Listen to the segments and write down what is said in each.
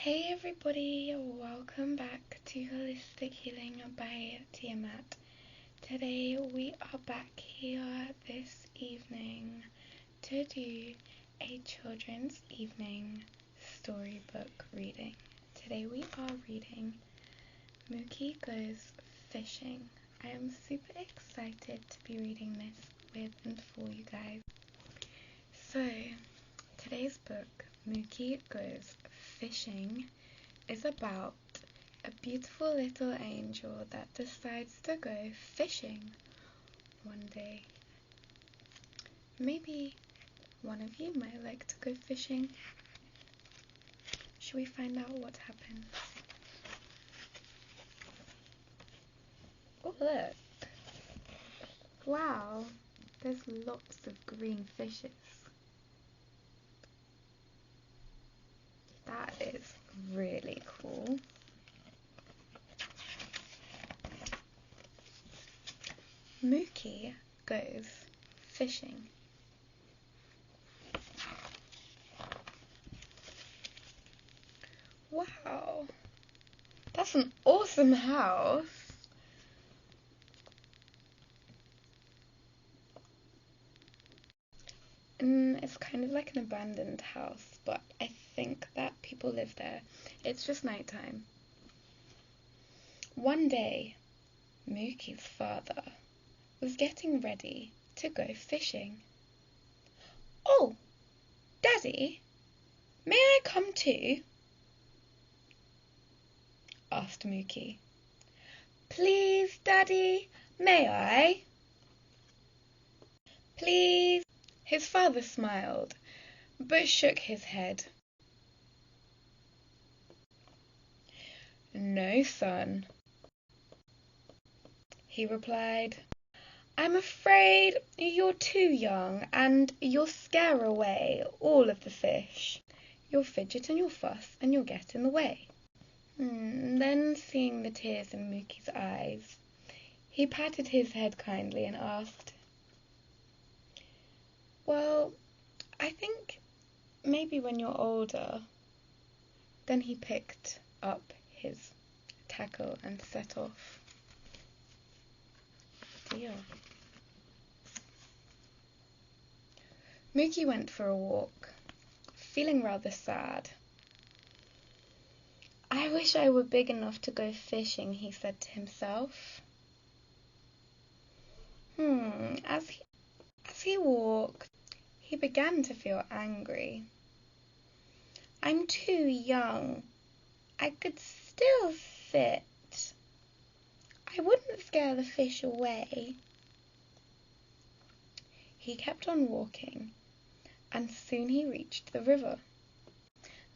Hey everybody, welcome back to Holistic Healing by Tiamat. Today we are back here this evening to do a children's evening storybook reading. Today we are reading Mookie Goes Fishing. I am super excited to be reading this with and for you guys. So, today's book, Mookie Goes Fishing, is about a beautiful little angel that decides to go fishing one day. Maybe one of you might like to go fishing. Should we find out what happens? Oh, look! Wow, there's lots of green fishes. That is really cool. Mookie goes fishing. Wow, that's an awesome house. It's kind of like an abandoned house, but I think that people live there. It's just nighttime. One day, Mookie's father was getting ready to go fishing. "Oh, Daddy, may I come too?" asked Mookie. "Please, Daddy, may I?" "Please." His father smiled, but shook his head. "No, son," he replied. "I'm afraid you're too young and you'll scare away all of the fish. You'll fidget and you'll fuss and you'll get in the way." Then, seeing the tears in Mookie's eyes, he patted his head kindly and asked, "Well, I think maybe when you're older." Then he picked up his tackle and set off. Dear. Mookie went for a walk, feeling rather sad. "I wish I were big enough to go fishing," he said to himself. As he walked, he began to feel angry. "I'm too young. I could still fit. I wouldn't scare the fish away." He kept on walking, and soon he reached the river.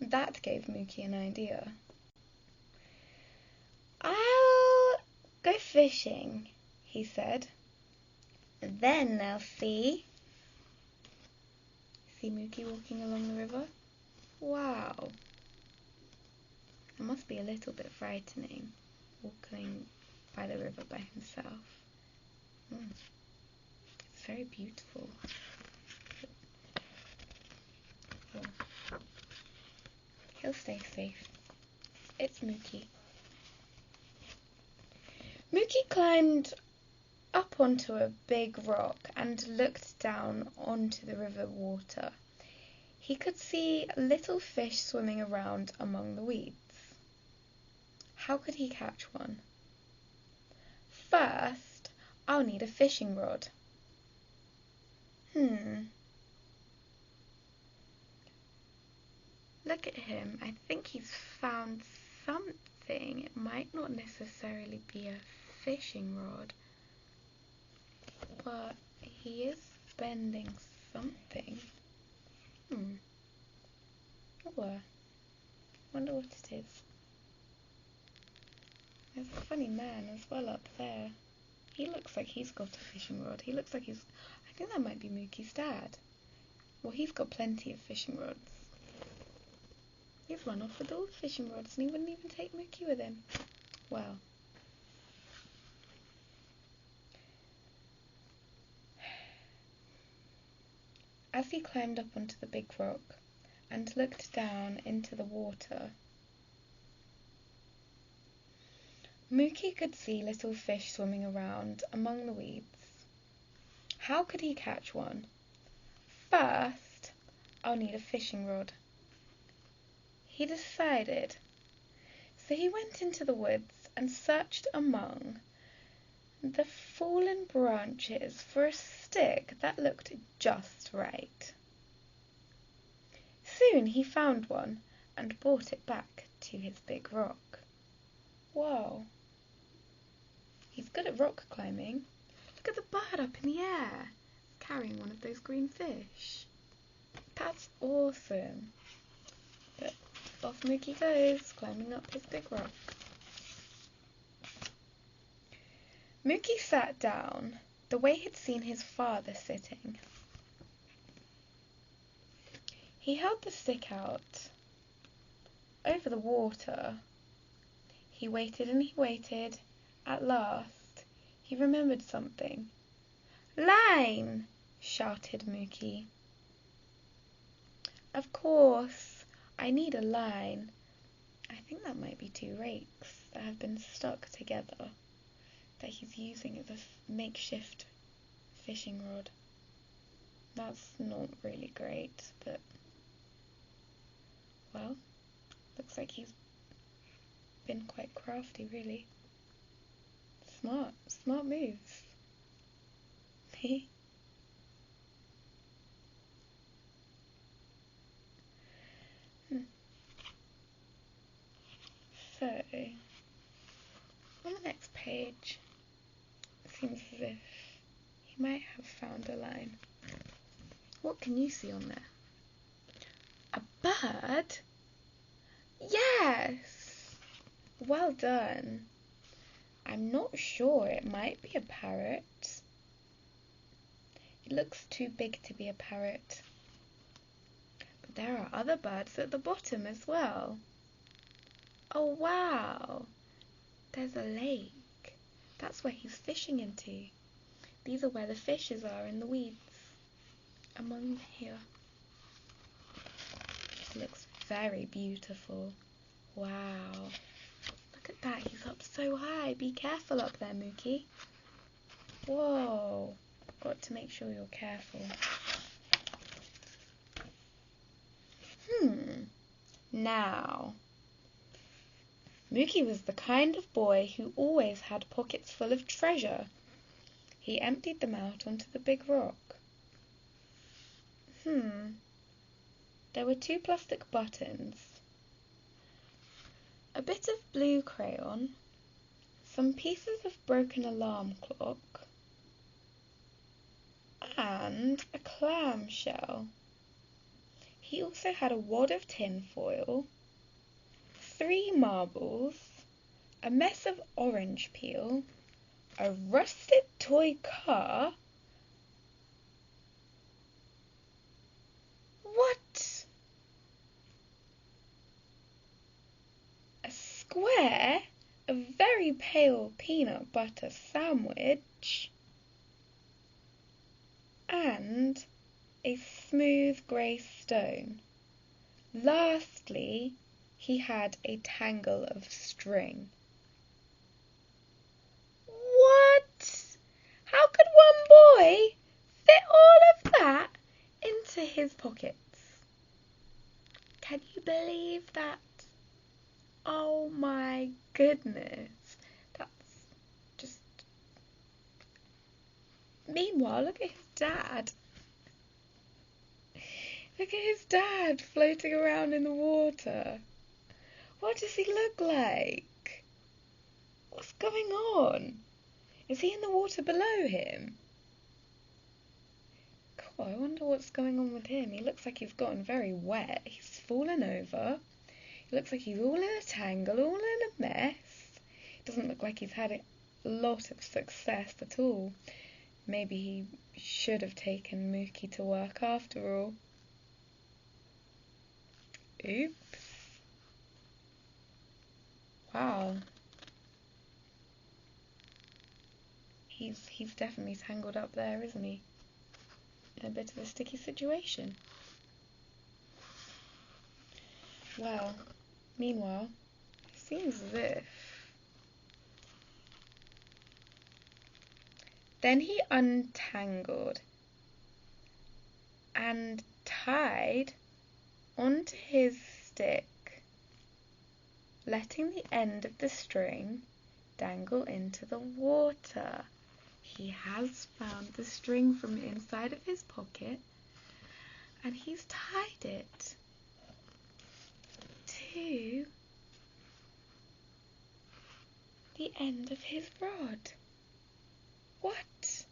That gave Mookie an idea. "I'll go fishing," he said. "Then I'll see." See Mookie walking along the river? Wow. It must be a little bit frightening, walking by the river by himself. It's very beautiful. He'll stay safe. It's Mookie. Mookie climbed up onto a big rock and looked down onto the river water. He could see little fish swimming around among the weeds. How could he catch one? "First, I'll need a fishing rod." Look at him. I think he's found something. It might not necessarily be a fishing rod, but he is bending something. Oh, wonder what it is. There's a funny man as well up there. He looks like he's got a fishing rod. He looks like I think that might be Mookie's dad. Well, he's got plenty of fishing rods. He's run off with all the fishing rods and he wouldn't even take Mookie with him. Well. As he climbed up onto the big rock and looked down into the water, Mookie could see little fish swimming around among the weeds. How could he catch one? First, I'll need a fishing rod, he decided. So he went into the woods and searched among the fallen branches for a stick that looked just right. Soon he found one and brought it back to his big rock. Whoa, he's good at rock climbing. Look at the bird up in the air, carrying one of those green fish. That's awesome. But off Mookie goes, climbing up his big rock. Mookie sat down the way he'd seen his father sitting. He held the stick out over the water. He waited and he waited. At last, he remembered something. "Line!" shouted Mookie. "Of course, I need a line." I think that might be 2 rakes that have been stuck together that he's using as a makeshift fishing rod. That's not really great, but, well, looks like he's been quite crafty, really. Smart move. So, on the next page, it seems as if he might have found a line. What can you see on there? A bird? Yes! Well done. I'm not sure, it might be a parrot. It looks too big to be a parrot. But there are other birds at the bottom as well. Oh wow! There's a lake. That's where he's fishing into. These are where the fishes are in the weeds. Among here. It looks very beautiful. Wow. Look at that, he's up so high. Be careful up there, Mookie. Whoa. Got to make sure you're careful. Now, Mookie was the kind of boy who always had pockets full of treasure. He emptied them out onto the big rock. There were 2 plastic buttons, a bit of blue crayon, some pieces of broken alarm clock, and a clamshell. He also had a wad of tin foil, 3 marbles, a mess of orange peel, a rusted toy car. What? A square, a very pale peanut butter sandwich, and a smooth grey stone. Lastly, he had a tangle of string. What? How could one boy fit all of that into his pockets? Can you believe that? Oh my goodness. That's just... Meanwhile, look at his dad. Look at his dad floating around in the water. What does he look like? What's going on? Is he in the water below him? Cool, I wonder what's going on with him. He looks like he's gotten very wet. He's fallen over. He looks like he's all in a tangle, all in a mess. Doesn't look like he's had a lot of success at all. Maybe he should have taken Mookie to work after all. Oops. Wow. He's definitely tangled up there, isn't he? In a bit of a sticky situation. Well, meanwhile, it seems as if Then he untangled and tied onto his stick, letting the end of the string dangle into the water. He has found the string from inside of his pocket and he's tied it to the end of his rod. What?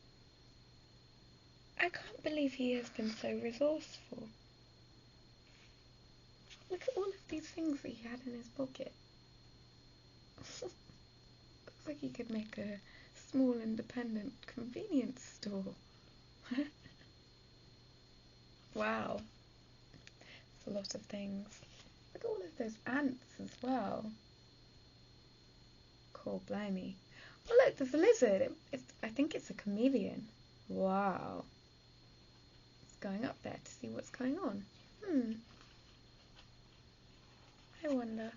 I can't believe he has been so resourceful. Look at all of these things that he had in his pocket. Looks like he could make a small independent convenience store. Wow. That's a lot of things. Look at all of those ants as well. Cool, blimey. Oh look, there's a lizard. I think it's a chameleon. Wow. It's going up there to see what's going on. I wonder.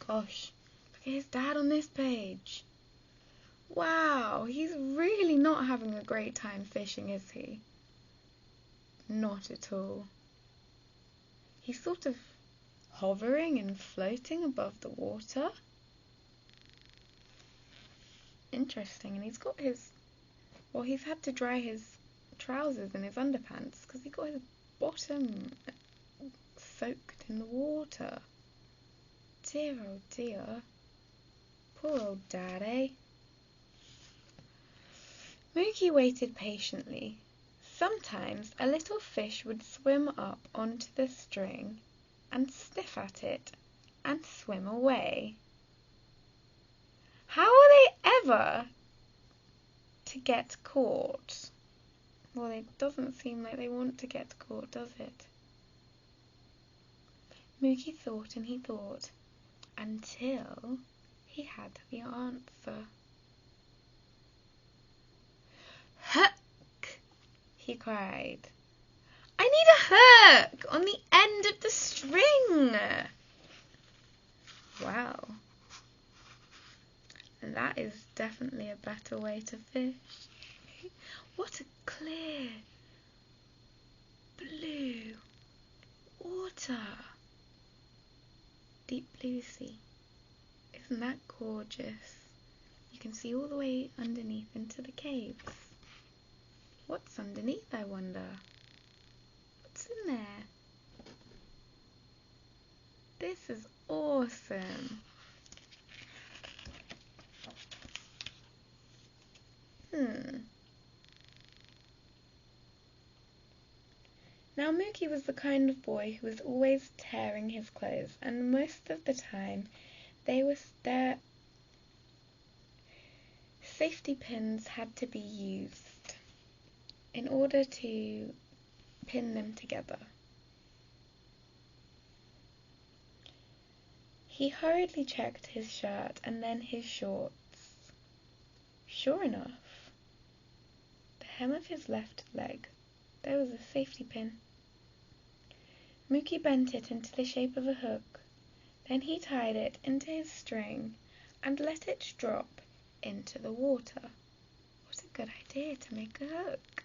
Gosh, look at his dad on this page. Wow, he's really not having a great time fishing, is he? Not at all. He's sort of hovering and floating above the water. Interesting, and he's got his... Well, he's had to dry his trousers and his underpants because he got his bottom soaked in the water. Dear, oh dear. Poor old Daddy. Mookie waited patiently. Sometimes a little fish would swim up onto the string and sniff at it and swim away. How are they ever to get caught? Well, it doesn't seem like they want to get caught, does it? Mookie thought and he thought until he had the answer. Hook! He cried. I need a hook on the end of the string. Wow. That is definitely a better way to fish. What a clear blue water. Deep blue sea. Isn't that gorgeous? You can see all the way underneath into the caves. What's underneath, I wonder? What's in there? This is awesome. Now Mookie was the kind of boy who was always tearing his clothes, and most of the time their safety pins had to be used in order to pin them together. He hurriedly checked his shirt and then his shorts. Sure enough, the hem of his left leg, there was a safety pin. Mookie bent it into the shape of a hook. Then he tied it into his string and let it drop into the water. What a good idea to make a hook.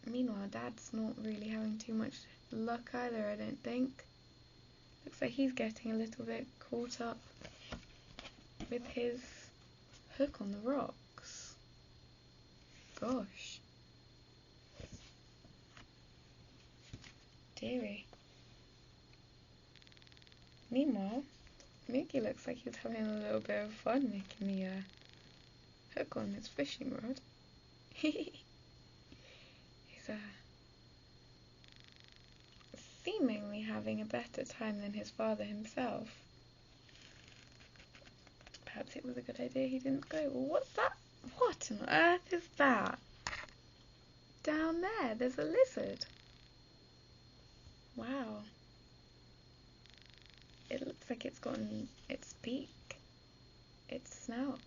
Meanwhile, Dad's not really having too much luck either, I don't think. Looks like he's getting a little bit caught up with his hook on the rocks. Gosh. Dearie. Meanwhile, Mookie looks like he's having a little bit of fun making the hook on his fishing rod. He's seemingly having a better time than his father himself. Perhaps it was a good idea he didn't go. Well, what's that? What on earth is that? Down there, there's a lizard. Wow. It looks like it's gotten its beak, its snout,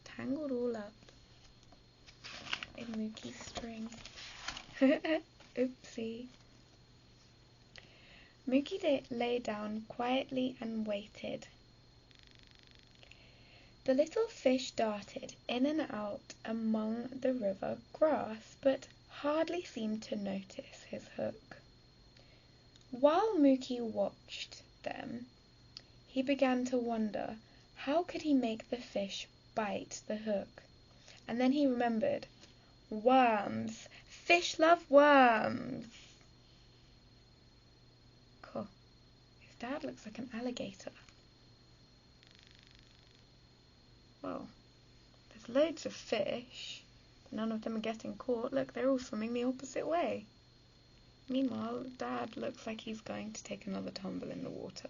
tangled all up in Mookie's string. Oopsie. Mookie lay down quietly and waited. The little fish darted in and out among the river grass, but hardly seemed to notice his hook. While Mookie watched them, he began to wonder how could he make the fish bite the hook. And then he remembered, worms! Fish love worms! Cool. His dad looks like an alligator. Well, there's loads of fish. None of them are getting caught. Look, they're all swimming the opposite way. Meanwhile, Dad looks like he's going to take another tumble in the water.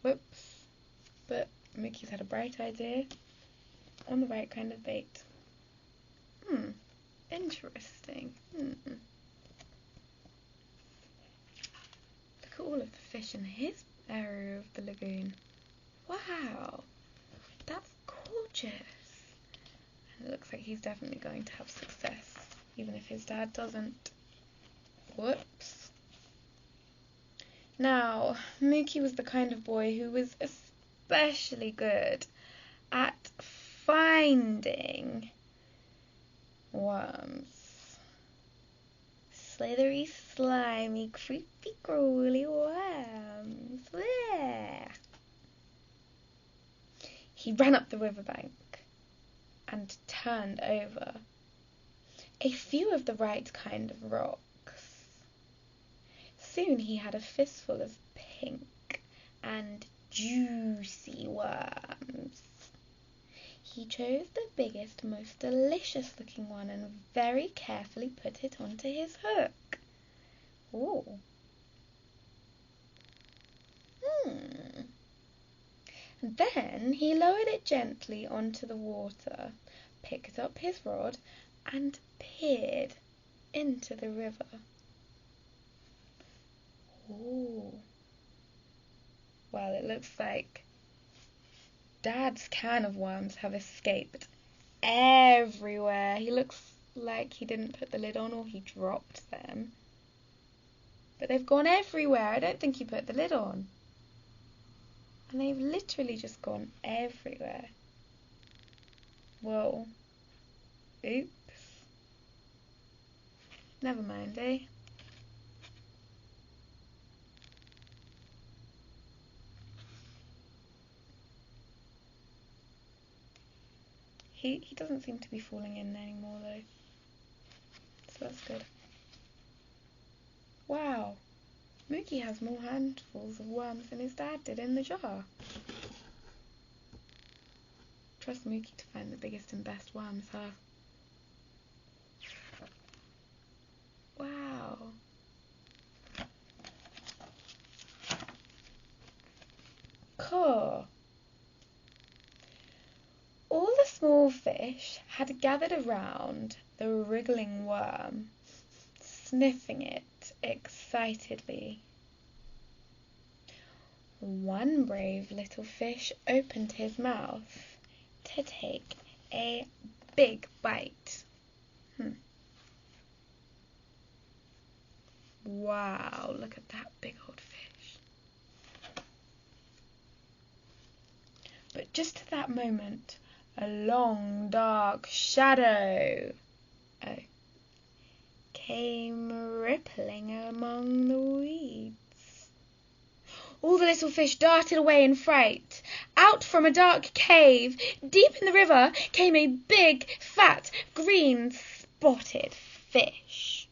Whoops. But Mookie's had a bright idea on the right kind of bait. Interesting. Look at all of the fish in his area of the lagoon. Wow, that's gorgeous. And it looks like he's definitely going to have success, even if his dad doesn't. Whoops. Now, Mookie was the kind of boy who was especially good at finding worms. Slithery, slimy, creepy, crawly worms. There. He ran up the riverbank and turned over a few of the right kind of rocks. Soon he had a fistful of pink and juicy worms. He chose the biggest, most delicious looking one and very carefully put it onto his hook. Ooh. Then he lowered it gently onto the water, picked up his rod, and peered into the river. Ooh. Well, it looks like Dad's can of worms have escaped everywhere. He looks like he didn't put the lid on or he dropped them. But they've gone everywhere. I don't think he put the lid on. And they've literally just gone everywhere. Whoa. Oops. Never mind, eh? He doesn't seem to be falling in anymore though. So that's good. Wow. Mookie has more handfuls of worms than his dad did in the jar. Trust Mookie to find the biggest and best worms, huh? Wow. Cool. All the small fish had gathered around the wriggling worm, sniffing it excitedly. One brave little fish opened his mouth to take a big bite. Wow, look at that big old fish. But just at that moment, a long dark shadow came rippling among the weeds. All the little fish darted away in fright. Out from a dark cave, deep in the river, came a big, fat, green, spotted fish.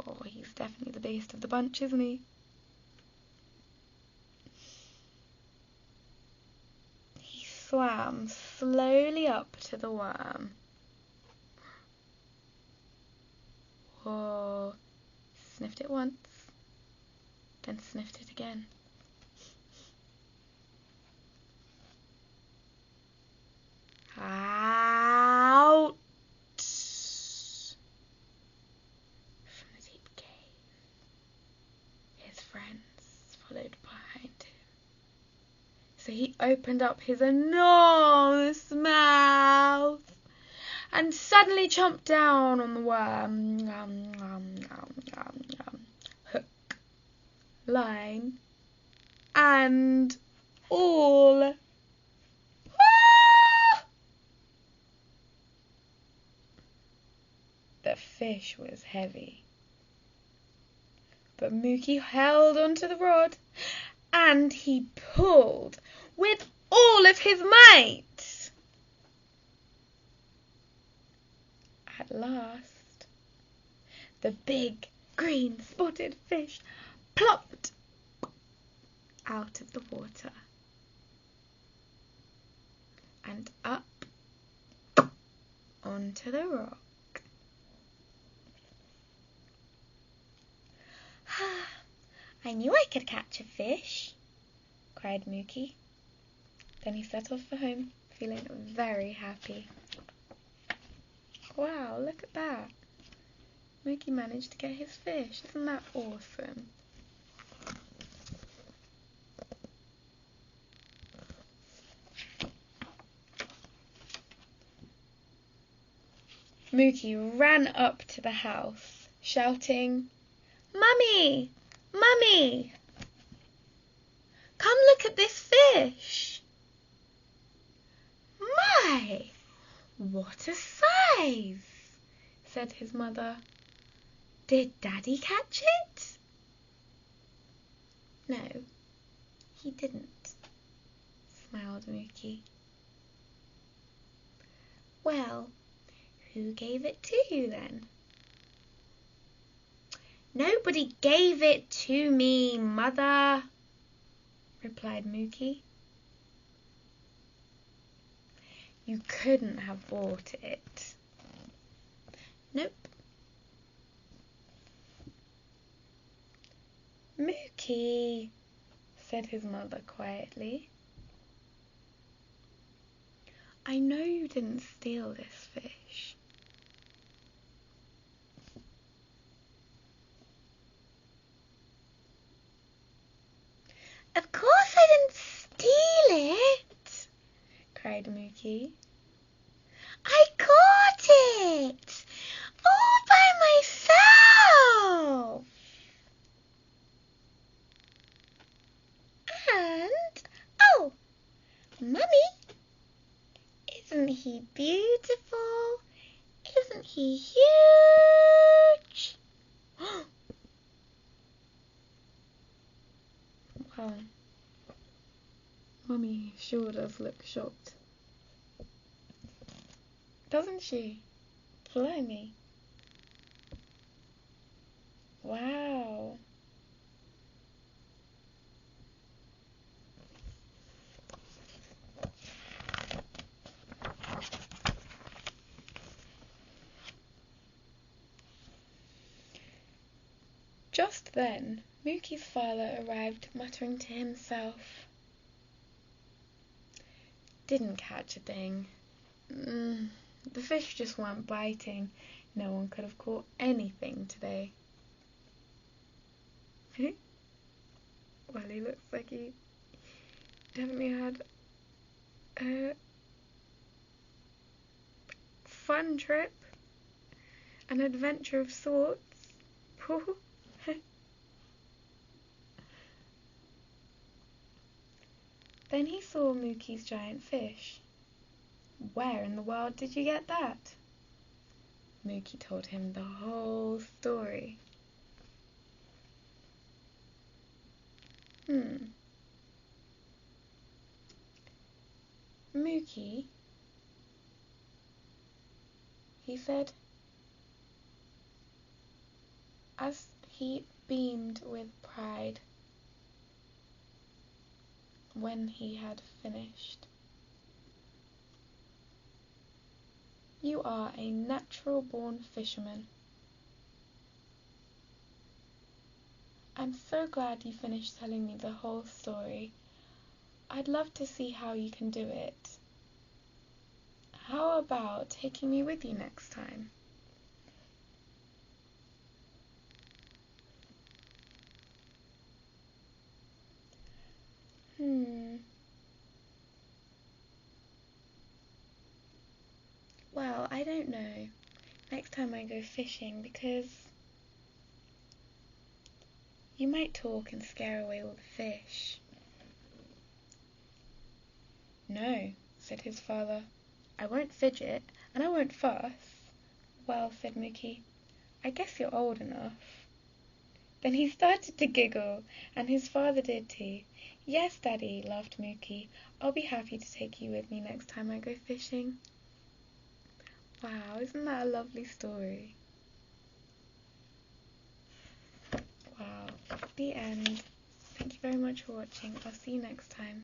Oh, he's definitely the biggest of the bunch, isn't he? He swam slowly up to the worm. Whoa. Sniffed it once, then sniffed it again. Out from the deep cave. His friends followed behind him. So he opened up his enormous mouth and suddenly chomped down on the worm. Hook, line and all. Ah! The fish was heavy, but Mookie held onto the rod and he pulled with all of his might. At last, the big green spotted fish plopped out of the water and up onto the rock. I knew I could catch a fish, cried Mookie. Then he set off for home, feeling very happy. Wow, look at that. Mookie managed to get his fish. Isn't that awesome? Mookie ran up to the house, shouting, "Mummy! Mummy! Come look at this fish!" "My! What a size!" said his mother. "Did Daddy catch it?" "No, he didn't," smiled Mookie. "Well, who gave it to you then?" "Nobody gave it to me, Mother," replied Mookie. "You couldn't have bought it." "Nope." "Mookie," said his mother quietly, "I know you didn't steal this fish." "Of course I didn't steal it," cried Mookie. "I caught it all by myself. And, oh, Mummy, isn't he beautiful? Isn't he huge?" Wow, Mummy sure does look shocked. Doesn't she? Blimey. Wow. Just then, Mookie's father arrived, muttering to himself, "Didn't catch a thing. The fish just weren't biting. No one could have caught anything today." Well, he looks like he definitely had a fun trip, an adventure of sorts. Then he saw Mookie's giant fish. "Where in the world did you get that?" Mookie told him the whole story. "Mookie," he said, as he beamed with pride when he had finished. "You are a natural-born fisherman. I'm so glad you finished telling me the whole story. I'd love to see how you can do it. How about taking me with you next time?" Well, I don't know. Next time I go fishing, because You might talk and scare away all the fish." "No," said his father, "I won't fidget, and I won't fuss." "Well," said Mookie, "I guess you're old enough." Then he started to giggle, and his father did too. "Yes, Daddy," laughed Mookie, "I'll be happy to take you with me next time I go fishing." Wow, isn't that a lovely story? Wow, the end. Thank you very much for watching. I'll see you next time.